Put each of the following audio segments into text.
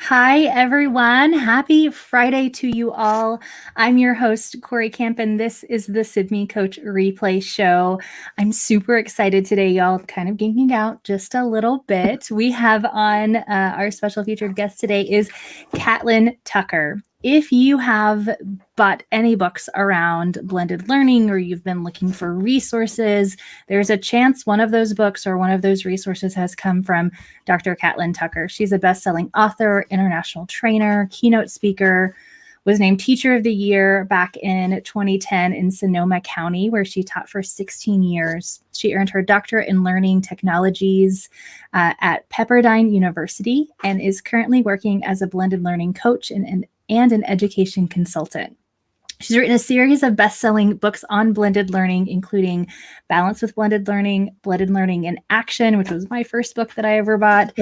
Hi, everyone. Happy Friday to you all. I'm your host, Cory Camp, and this is the Sibme Coach Replay Show. I'm super excited today, y'all. Kind of geeking out just a little bit. We have on our special featured guest today is Catlin Tucker. If you have bought any books around blended learning or you've been looking for resources, there's a chance one of those books or one of those resources has come from Dr. Catlin Tucker. She's a best-selling author, international trainer, keynote speaker, was named Teacher of the Year back in 2010 in Sonoma County, where she taught for 16 years. She earned her doctorate in learning technologies at Pepperdine University and is currently working as a blended learning coach and an education consultant. She's written a series of best-selling books on blended learning, including Balance with Blended Learning in Action, which was my first book that I ever bought,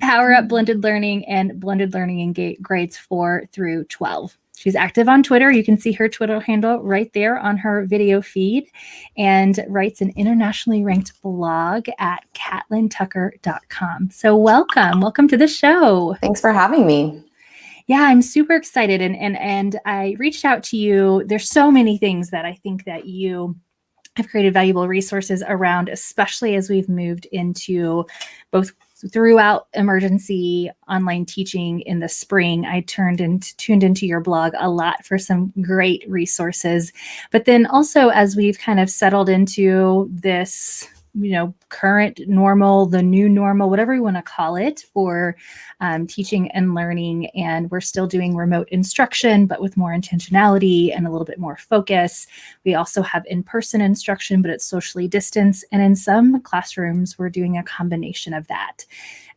Power Up Blended Learning, and Blended Learning in Grades 4 through 12. She's active on Twitter. You can see her Twitter handle right there on her video feed, and writes an internationally ranked blog at catlintucker.com. So welcome to the show. Thanks for having me. Yeah, I'm super excited. And I reached out to you. There's so many things that I think that you have created valuable resources around, especially as we've moved into both throughout emergency online teaching in the spring. I tuned into your blog a lot for some great resources. But then also as we've kind of settled into this current normal, the new normal, whatever you want to call it, for teaching and learning. And we're still doing remote instruction, but with more intentionality and a little bit more focus. We also have in-person instruction, but it's socially distanced. And in some classrooms, we're doing a combination of that.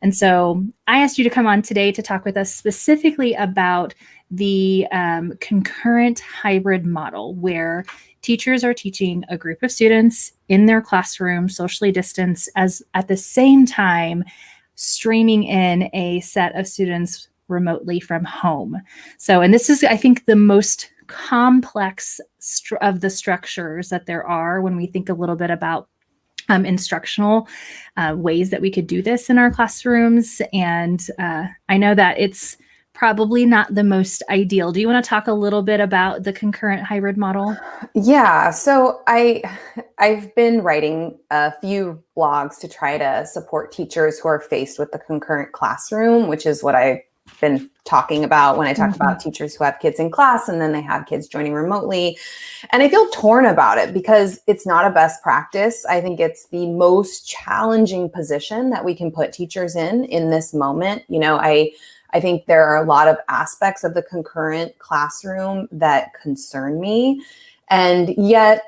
And so I asked you to come on today to talk with us specifically about the concurrent hybrid model, where teachers are teaching a group of students in their classroom, socially distanced, as at the same time streaming in a set of students remotely from home. So, and this is, I think, the most complex of the structures that there are when we think a little bit about instructional ways that we could do this in our classrooms. And I know that it's probably not the most ideal. Do you want to talk a little bit about the concurrent hybrid model? Yeah, so I've been writing a few blogs to try to support teachers who are faced with the concurrent classroom, which is what I've been talking about when I talk about teachers who have kids in class and then they have kids joining remotely. And I feel torn about it because it's not a best practice. I think it's the most challenging position that we can put teachers in this moment. I think there are a lot of aspects of the concurrent classroom that concern me. And yet,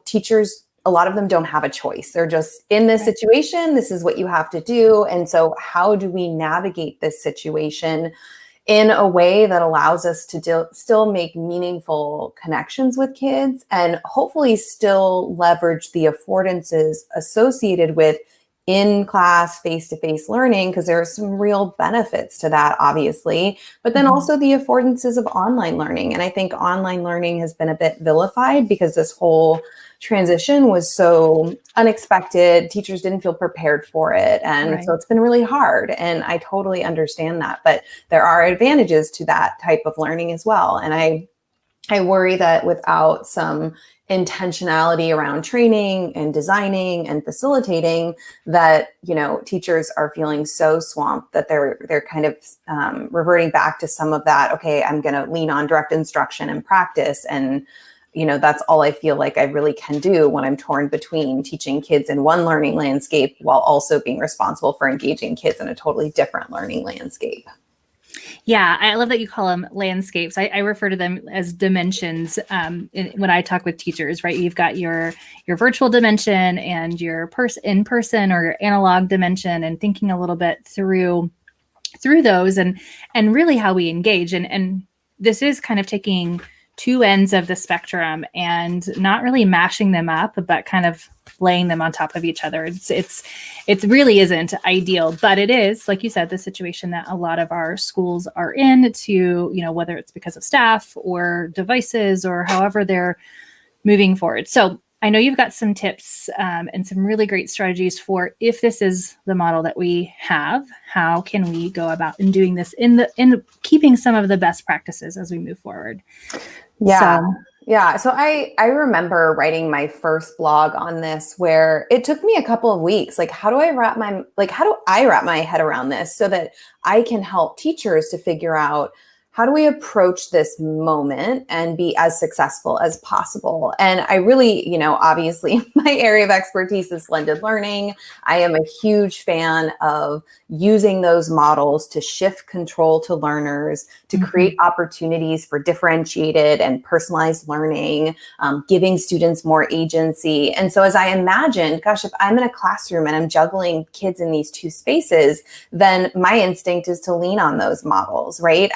teachers, a lot of them don't have a choice. They're just in this situation. This is what you have to do. And so how do we navigate this situation in a way that allows us to still make meaningful connections with kids and hopefully still leverage the affordances associated with in-class, face-to-face learning, because there are some real benefits to that, obviously, but then also the affordances of online learning. And I think online learning has been a bit vilified because this whole transition was so unexpected. Teachers didn't feel prepared for it. And so it's been really hard. And I totally understand that. But there are advantages to that type of learning as well. And I worry that without some intentionality around training and designing and facilitating, that teachers are feeling so swamped that they're kind of reverting back to some of that. Okay, I'm going to lean on direct instruction and practice, and that's all I feel like I really can do when I'm torn between teaching kids in one learning landscape while also being responsible for engaging kids in a totally different learning landscape. Yeah, I love that you call them landscapes. I refer to them as dimensions when I talk with teachers, right? You've got your virtual dimension and your in-person or your analog dimension, and thinking a little bit through those and really how we engage. And this is kind of taking two ends of the spectrum and not really mashing them up, but kind of laying them on top of each other. It really isn't ideal, but it is, like you said, the situation that a lot of our schools are in, to, whether it's because of staff or devices or however they're moving forward. So I know you've got some tips and some really great strategies for if this is the model that we have, how can we go about in doing this in keeping some of the best practices as we move forward? Yeah. Yeah. So I remember writing my first blog on this where it took me a couple of weeks. Like, how do I wrap my head around this so that I can help teachers to figure out how do we approach this moment and be as successful as possible? And I really, obviously my area of expertise is blended learning. I am a huge fan of using those models to shift control to learners, to create opportunities for differentiated and personalized learning, giving students more agency. And so as I imagined, gosh, if I'm in a classroom and I'm juggling kids in these two spaces, then my instinct is to lean on those models, right?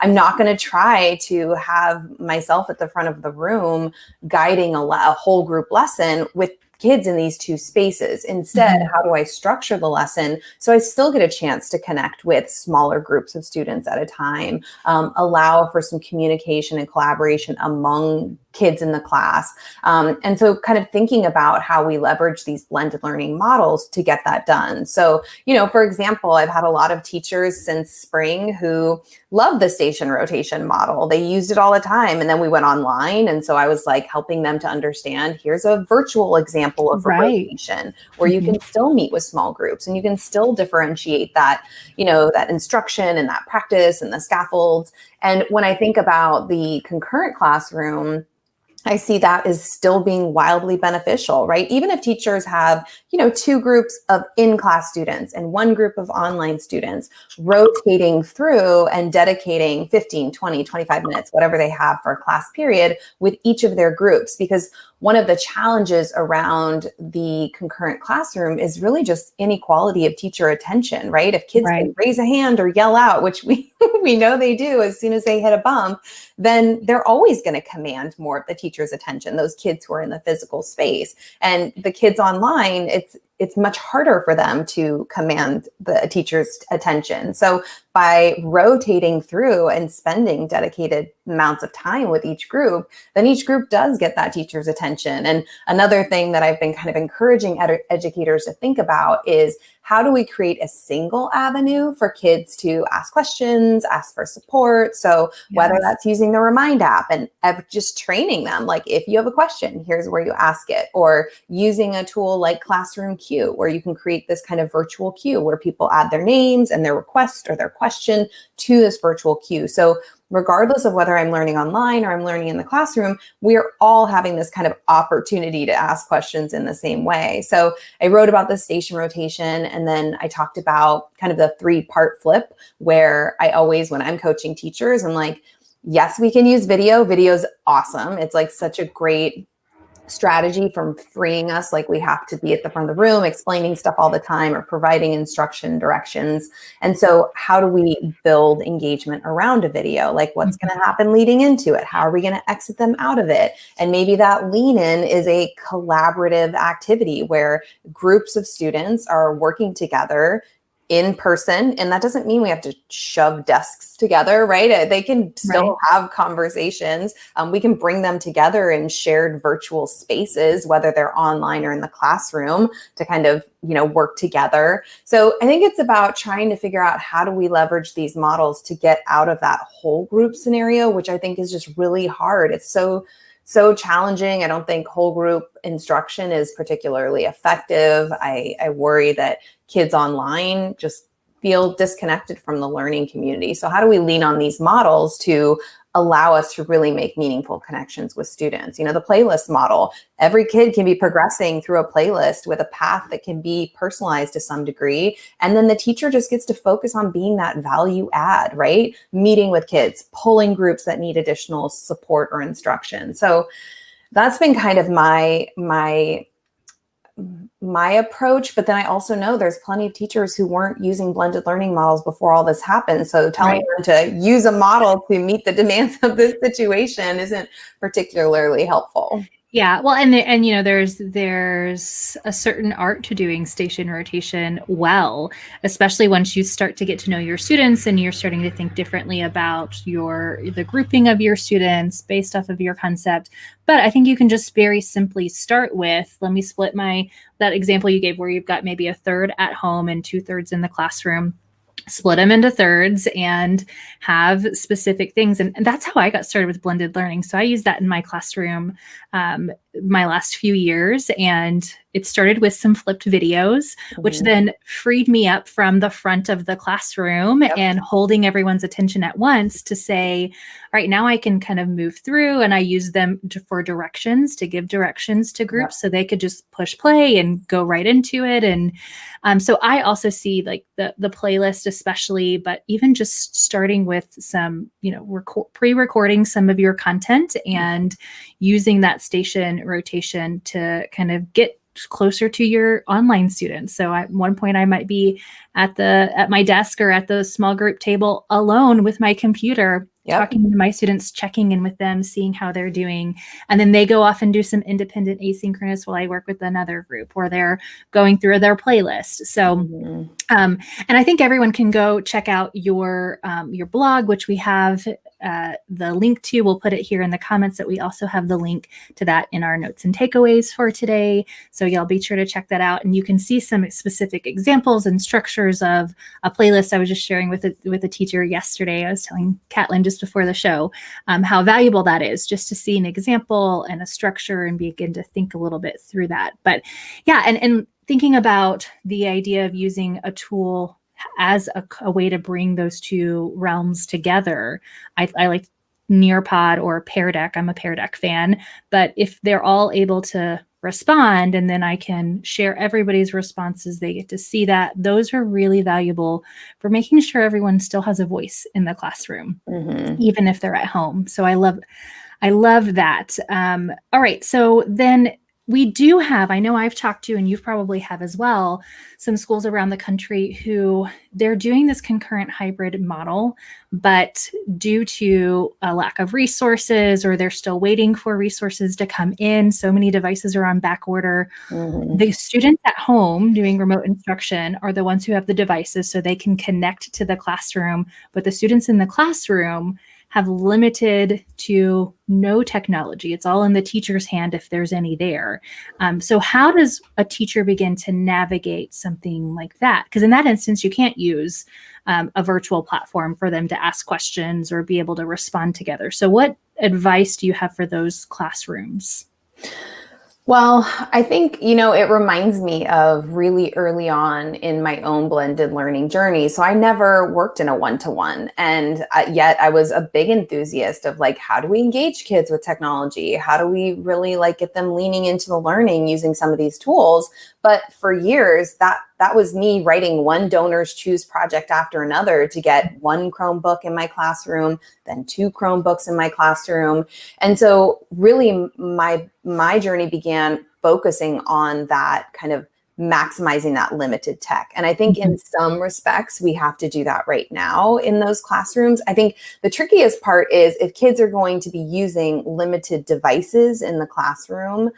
I'm not going to try to have myself at the front of the room guiding a whole group lesson with kids in these two spaces. Instead, how do I structure the lesson so I still get a chance to connect with smaller groups of students at a time, allow for some communication and collaboration among kids in the class. And so kind of thinking about how we leverage these blended learning models to get that done. So, for example, I've had a lot of teachers since spring who love the station rotation model. They used it all the time. And then we went online. And so I was like helping them to understand, here's a virtual example of a rotation where you can still meet with small groups and you can still differentiate that, that instruction and that practice and the scaffolds. And when I think about the concurrent classroom, I see that is still being wildly beneficial, right? Even if teachers have, two groups of in-class students and one group of online students rotating through and dedicating 15, 20, 25 minutes, whatever they have for a class period with each of their groups. Because one of the challenges around the concurrent classroom is really just inequality of teacher attention, right? If kids can raise a hand or yell out, which we know they do as soon as they hit a bump, then they're always going to command more of the teacher's attention, those kids who are in the physical space. And the kids online, it's much harder for them to command the teacher's attention. So by rotating through and spending dedicated amounts of time with each group, then each group does get that teacher's attention. And another thing that I've been kind of encouraging educators to think about is how do we create a single avenue for kids to ask questions, ask for support? So whether that's using the Remind app and just training them, like if you have a question, here's where you ask it, or using a tool like Classroom Queue, where you can create this kind of virtual queue where people add their names and their request or their question to this virtual queue. So regardless of whether I'm learning online or I'm learning in the classroom, we're all having this kind of opportunity to ask questions in the same way. So I wrote about the station rotation, and then I talked about kind of the 3-part flip where I always, when I'm coaching teachers, I'm like, yes, we can use video. Video's awesome. It's like such a great strategy from freeing us, like we have to be at the front of the room explaining stuff all the time or providing instruction directions. And so how do we build engagement around a video? Like what's going to happen leading into it? How are we going to exit them out of it? And maybe that lean in is a collaborative activity where groups of students are working together in person. And that doesn't mean we have to shove desks together, right? They can still have conversations. We can bring them together in shared virtual spaces, whether they're online or in the classroom, to kind of, work together. So I think it's about trying to figure out how do we leverage these models to get out of that whole group scenario, which I think is just really hard. It's so challenging. I don't think whole group instruction is particularly effective. I worry that kids online just feel disconnected from the learning community. So how do we lean on these models to allow us to really make meaningful connections with students? The playlist model, every kid can be progressing through a playlist with a path that can be personalized to some degree. And then the teacher just gets to focus on being that value add, right? Meeting with kids, pulling groups that need additional support or instruction. So that's been kind of my approach. But then I also know there's plenty of teachers who weren't using blended learning models before all this happened. So telling them to use a model to meet the demands of this situation isn't particularly helpful. Yeah, well, and you know, there's a certain art to doing station rotation well, especially once you start to get to know your students and you're starting to think differently about the grouping of your students based off of your concept. But I think you can just very simply start with, let me split that example you gave where you've got maybe a third at home and 2/3 in the classroom. Split them into thirds and have specific things. And that's how I got started with blended learning. So I use that in my classroom my last few years. And it started with some flipped videos, which then freed me up from the front of the classroom and holding everyone's attention at once to say, all right, now I can kind of move through, and I use them for directions, to give directions to groups so they could just push play and go right into it. And so I also see like the playlist especially, but even just starting with some, you know, pre-recording some of your content and using that station rotation to kind of get closer to your online students. So at one point I might be at my desk or at the small group table alone with my computer, talking to my students, checking in with them, seeing how they're doing. And then they go off and do some independent asynchronous while I work with another group, or they're going through their playlist. So, and I think everyone can go check out your blog, which we have the link to. We'll put it here in the comments, that we also have the link to that in our notes and takeaways for today. So y'all be sure to check that out, and you can see some specific examples and structures of a playlist. I was just sharing with a teacher yesterday. I was telling Catlin just before the show how valuable that is, just to see an example and a structure and begin to think a little bit through that. But yeah, and thinking about the idea of using a tool as a way to bring those two realms together. I like Nearpod or Pear Deck. I'm a Pear Deck fan, but if they're all able to respond and then I can share everybody's responses, they get to see that. Those are really valuable for making sure everyone still has a voice in the classroom, even if they're at home. So I love that. All right. So then we do have, I know I've talked to, and you probably have as well, some schools around the country who they're doing this concurrent hybrid model, but due to a lack of resources, or they're still waiting for resources to come in, so many devices are on back order. The students at home doing remote instruction are the ones who have the devices, so they can connect to the classroom, but the students in the classroom have limited to no technology. It's all in the teacher's hand if there's any there. So how does a teacher begin to navigate something like that? Because in that instance, you can't use a virtual platform for them to ask questions or be able to respond together. So what advice do you have for those classrooms? Well, I think, it reminds me of really early on in my own blended learning journey. So I never worked in a one-to-one, and yet I was a big enthusiast of like, how do we engage kids with technology? How do we really like get them leaning into the learning using some of these tools? But for years, that was me writing one donors choose project after another to get one Chromebook in my classroom, then 2 Chromebooks in my classroom. And so really my journey began focusing on that kind of maximizing that limited tech. And I think in some respects, we have to do that right now in those classrooms. I think the trickiest part is if kids are going to be using limited devices in the classroom,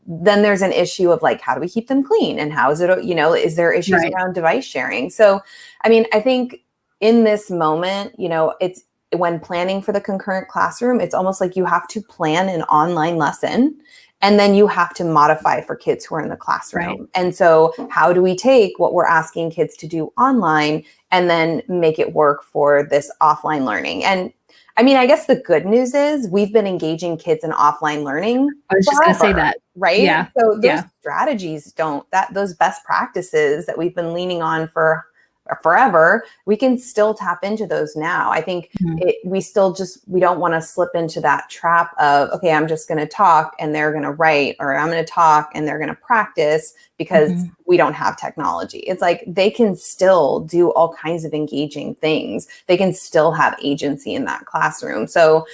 then there's an issue of like, how do we keep them clean? And how is it, is there issues around device sharing? So, I think in this moment, it's when planning for the concurrent classroom, it's almost like you have to plan an online lesson and then you have to modify for kids who are in the classroom. Right. And so how do we take what we're asking kids to do online and then make it work for this offline learning? And I guess the good news is we've been engaging kids in offline learning. I was just going to say that. Right? Yeah. So those strategies those best practices that we've been leaning on for forever, we can still tap into those now. I think we don't want to slip into that trap of, okay, I'm just going to talk and they're going to write, or I'm going to talk and they're going to practice, because we don't have technology. It's like they can still do all kinds of engaging things. They can still have agency in that classroom. So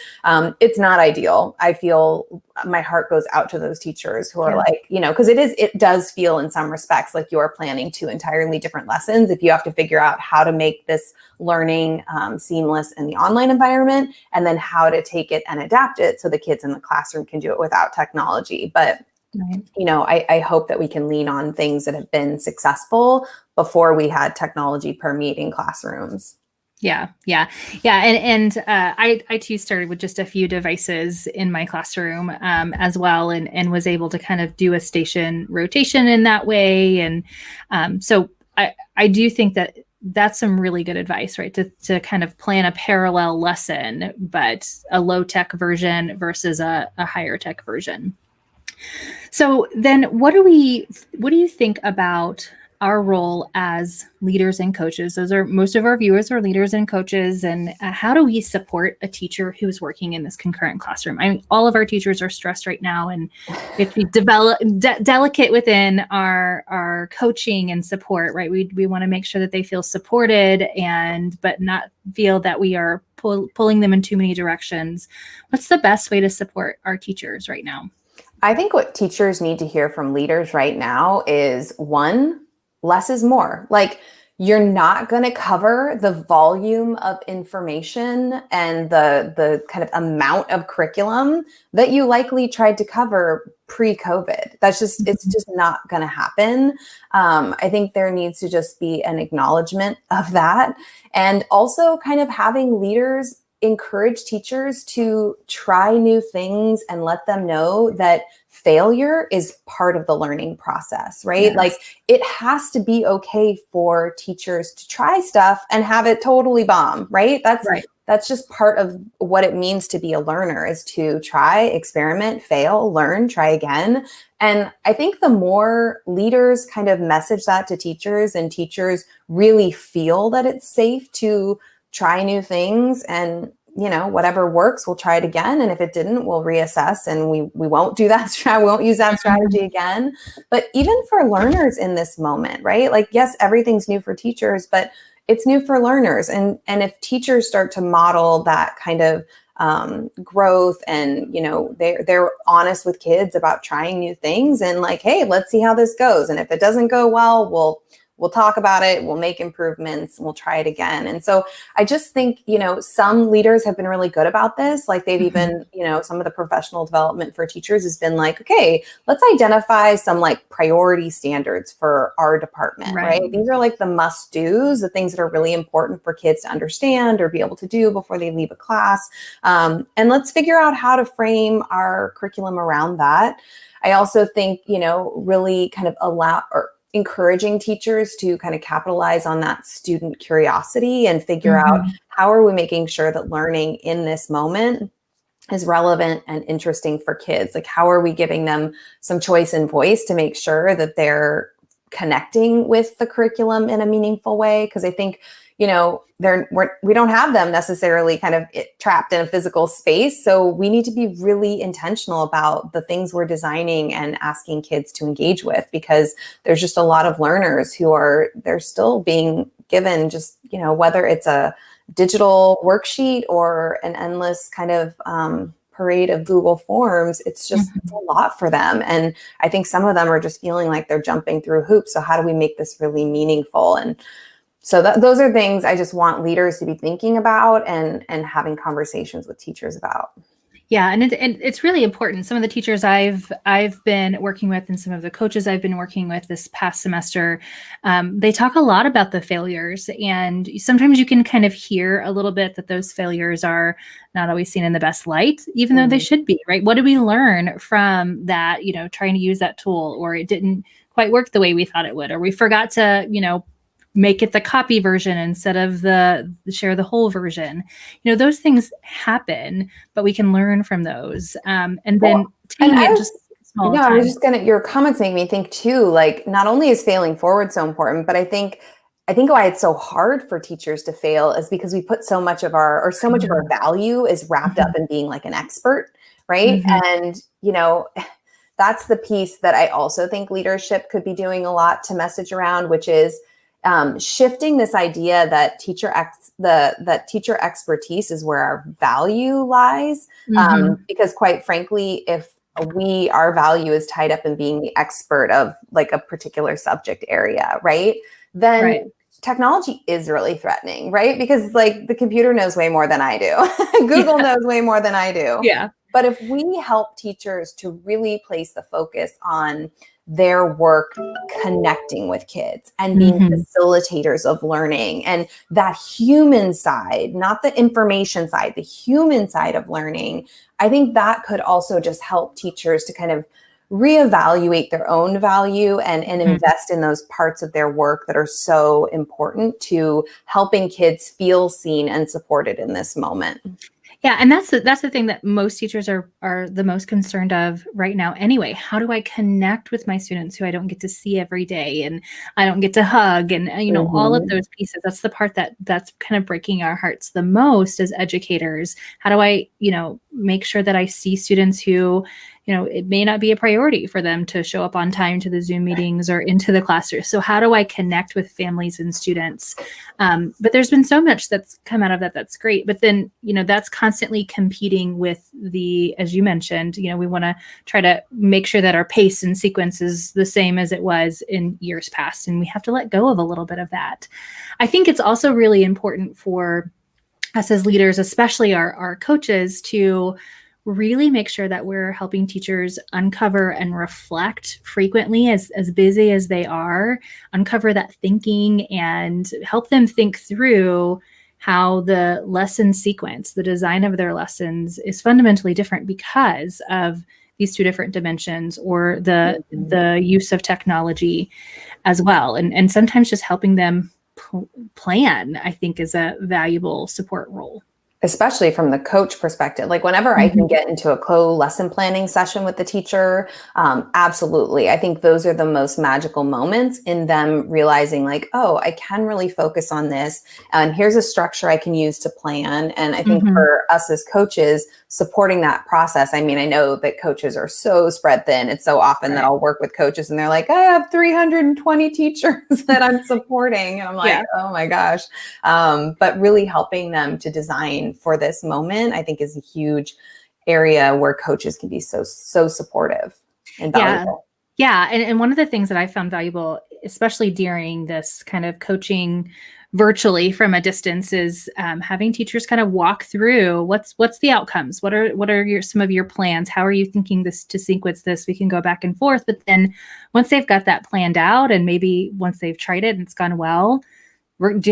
it's not ideal. I feel my heart goes out to those teachers who are like, because it does feel in some respects like you're planning two entirely different lessons if you have to figure out how to make this learning seamless in the online environment, and then how to take it and adapt it so the kids in the classroom can do it without technology. But I hope that we can lean on things that have been successful before we had technology permeating classrooms. Yeah. And I too started with just a few devices in my classroom as well, and was able to kind of do a station rotation in that way. And so I do think that that's some really good advice, right? To kind of plan a parallel lesson, but a low tech version versus a higher tech version. So then what do you think about our role as leaders and coaches? Most of our viewers are leaders and coaches. And how do we support a teacher who's working in this concurrent classroom? I mean, all of our teachers are stressed right now, and we have to be delicate within our coaching and support, right? We want to make sure that they feel supported, but not feel that we are pulling them in too many directions. What's the best way to support our teachers right now? I think what teachers need to hear from leaders right now is, one, less is more. Like, you're not going to cover the volume of information and the kind of amount of curriculum that you likely tried to cover pre-COVID. It's just not going to happen. I think there needs to just be an acknowledgement of that. And also kind of having leaders encourage teachers to try new things and let them know that failure is part of the learning process, right? Yes. Like, it has to be okay for teachers to try stuff and have it totally bomb, right? That's just part of what it means to be a learner, is to try, experiment, fail, learn, try again. And I think the more leaders kind of message that to teachers, and teachers really feel that it's safe to try new things, and whatever works, we'll try it again. And if it didn't, we'll reassess, and we won't do that. We won't use that strategy again. But even for learners in this moment, right? Like, yes, everything's new for teachers, but it's new for learners. And if teachers start to model that kind of growth, and they're honest with kids about trying new things, and like, hey, let's see how this goes. And if it doesn't go well, we'll talk about it, we'll make improvements, and we'll try it again. And so I just think, some leaders have been really good about this. Like, they've even, some of the professional development for teachers has been like, okay, let's identify some like priority standards for our department, right? These are like the must-dos, the things that are really important for kids to understand or be able to do before they leave a class. And let's figure out how to frame our curriculum around that. I also think, really kind of encouraging teachers to kind of capitalize on that student curiosity and figure out, how are we making sure that learning in this moment is relevant and interesting for kids? Like, how are we giving them some choice and voice to make sure that they're connecting with the curriculum in a meaningful way? Because I think, we don't have them necessarily kind of trapped in a physical space. So we need to be really intentional about the things we're designing and asking kids to engage with, because there's just a lot of learners they're still being given just, whether it's a digital worksheet or an endless kind of parade of Google Forms, it's just it's a lot for them. And I think some of them are just feeling like they're jumping through hoops. So how do we make this really meaningful? And so those are things I just want leaders to be thinking about and having conversations with teachers about. Yeah, and it's really important. Some of the teachers I've been working with, and some of the coaches I've been working with this past semester, they talk a lot about the failures, and sometimes you can kind of hear a little bit that those failures are not always seen in the best light, even though they should be, right? What did we learn from that? Trying to use that tool, or it didn't quite work the way we thought it would, or we forgot to, make it the copy version instead of the share the whole version. Those things happen, but we can learn from those. And then taking it just small. I was just your comments make me think too, like, not only is failing forward so important, but I think why it's so hard for teachers to fail is because we put so much of our value is wrapped up in being like an expert, right? And, that's the piece that I also think leadership could be doing a lot to message around, which is shifting this idea that teacher expertise is where our value lies. Because quite frankly, if our value is tied up in being the expert of like a particular subject area, right? Then technology is really threatening, right? Because like the computer knows way more than I do. Google knows way more than I do. Yeah. But if we help teachers to really place the focus on their work connecting with kids and being facilitators of learning, and that human side, not the information side, the human side of learning, I think that could also just help teachers to kind of reevaluate their own value and invest in those parts of their work that are so important to helping kids feel seen and supported in this moment. Yeah, and that's the thing that most teachers are the most concerned of right now anyway. How do I connect with my students who I don't get to see every day, and I don't get to hug, and all of those pieces? That's the part that's kind of breaking our hearts the most as educators. How do I, make sure that I see students who, it may not be a priority for them to show up on time to the Zoom meetings or into the classroom. So how do I connect with families and students? But there's been so much that's come out of that. That's great. But then, that's constantly competing with as you mentioned, we want to try to make sure that our pace and sequence is the same as it was in years past. And we have to let go of a little bit of that. I think it's also really important for us as leaders, especially our coaches, to really make sure that we're helping teachers uncover and reflect frequently, as busy as they are, uncover that thinking and help them think through how the lesson sequence, the design of their lessons, is fundamentally different because of these two different dimensions, or the use of technology as well. And sometimes just helping them plan, I think, is a valuable support role. Especially from the coach perspective. Like whenever I can get into a co-lesson planning session with the teacher, absolutely. I think those are the most magical moments in them realizing like, oh, I can really focus on this. And here's a structure I can use to plan. And I think for us as coaches, supporting that process. I mean, I know that coaches are so spread thin. It's so often that I'll work with coaches and they're like, I have 320 teachers that I'm supporting. And I'm like, oh my gosh. But really helping them to design for this moment, I think, is a huge area where coaches can be so supportive and valuable. Yeah. And one of the things that I found valuable, especially during this kind of coaching virtually from a distance, is having teachers kind of walk through what's the outcomes, what are some of your plans, how are you thinking this to sequence this. We can go back and forth, but then once they've got that planned out, and maybe once they've tried it and it's gone well,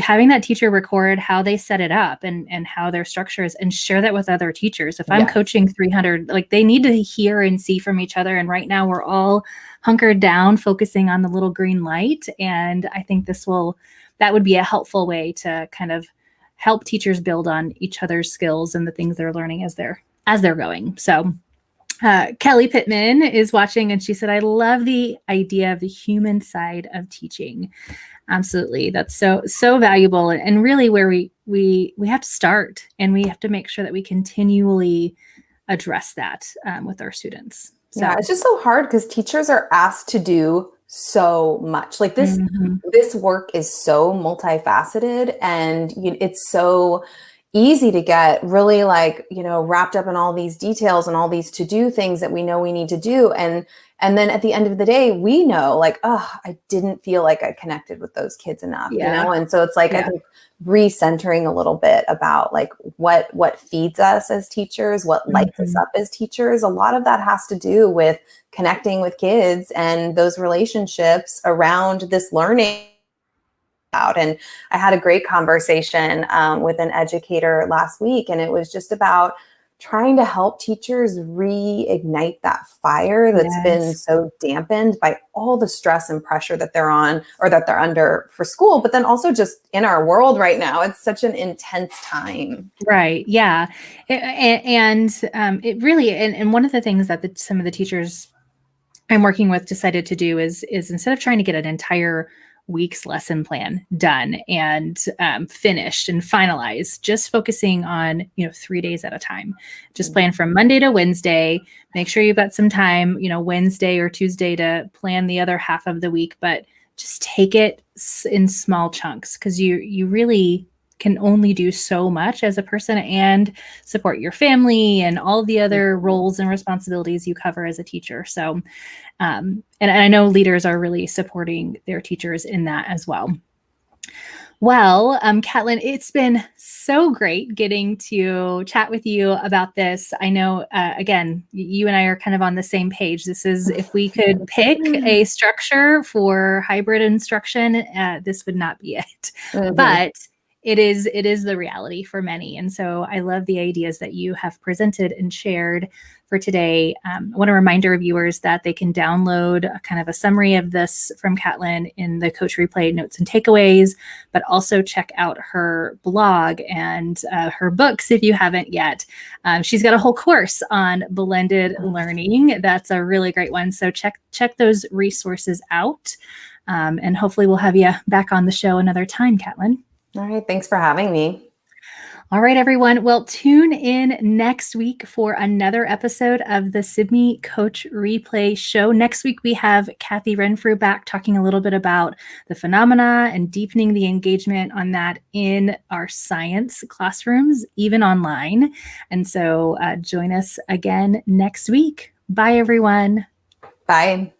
having that teacher record how they set it up and how their structure is, and share that with other teachers. If I'm coaching 300, like, they need to hear and see from each other. And right now we're all hunkered down, focusing on the little green light. And I think that would be a helpful way to kind of help teachers build on each other's skills and the things they're learning as they're going. So Kelly Pittman is watching, and she said, I love the idea of the human side of teaching. Absolutely. That's so valuable, and really where we have to start, and we have to make sure that we continually address that with our students. So yeah, it's just so hard because teachers are asked to do so much. Like this work is so multifaceted, and it's so easy to get really wrapped up in all these details and all these to-do things that we know we need to do. And then at the end of the day, we know like, oh, I didn't feel like I connected with those kids enough, And so it's like, I think recentering a little bit about like what feeds us as teachers, what lights us up as teachers. A lot of that has to do with connecting with kids and those relationships around this learning. And I had a great conversation with an educator last week, and it was just about trying to help teachers reignite that fire that's been so dampened by all the stress and pressure that they're on, or that they're under for school, but then also just in our world right now. It's such an intense time. Right. Yeah. And it really, and one of the things that some of the teachers I'm working with decided to do is instead of trying to get an entire week's lesson plan done and finished and finalized, just focusing on, 3 days at a time. Just plan from Monday to Wednesday. Make sure you've got some time, Wednesday or Tuesday to plan the other half of the week, but just take it in small chunks, because you really can only do so much as a person and support your family and all the other roles and responsibilities you cover as a teacher. So, and I know leaders are really supporting their teachers in that as well. Well, Catlin, it's been so great getting to chat with you about this. I know, again, you and I are kind of on the same page. This is, if we could pick a structure for hybrid instruction, this would not be it. But it is the reality for many. And so I love the ideas that you have presented and shared for today. I want to remind our viewers that they can download a kind of a summary of this from Catlin in the Coach Replay notes and takeaways, but also check out her blog and her books if you haven't yet. She's got a whole course on blended learning. That's a really great one. So check those resources out. And hopefully we'll have you back on the show another time, Catlin. All right. Thanks for having me. All right, everyone. Well, tune in next week for another episode of the Sibme Coach Replay Show. Next week, we have Kathy Renfrew back talking a little bit about the phenomena and deepening the engagement on that in our science classrooms, even online. And so join us again next week. Bye, everyone. Bye.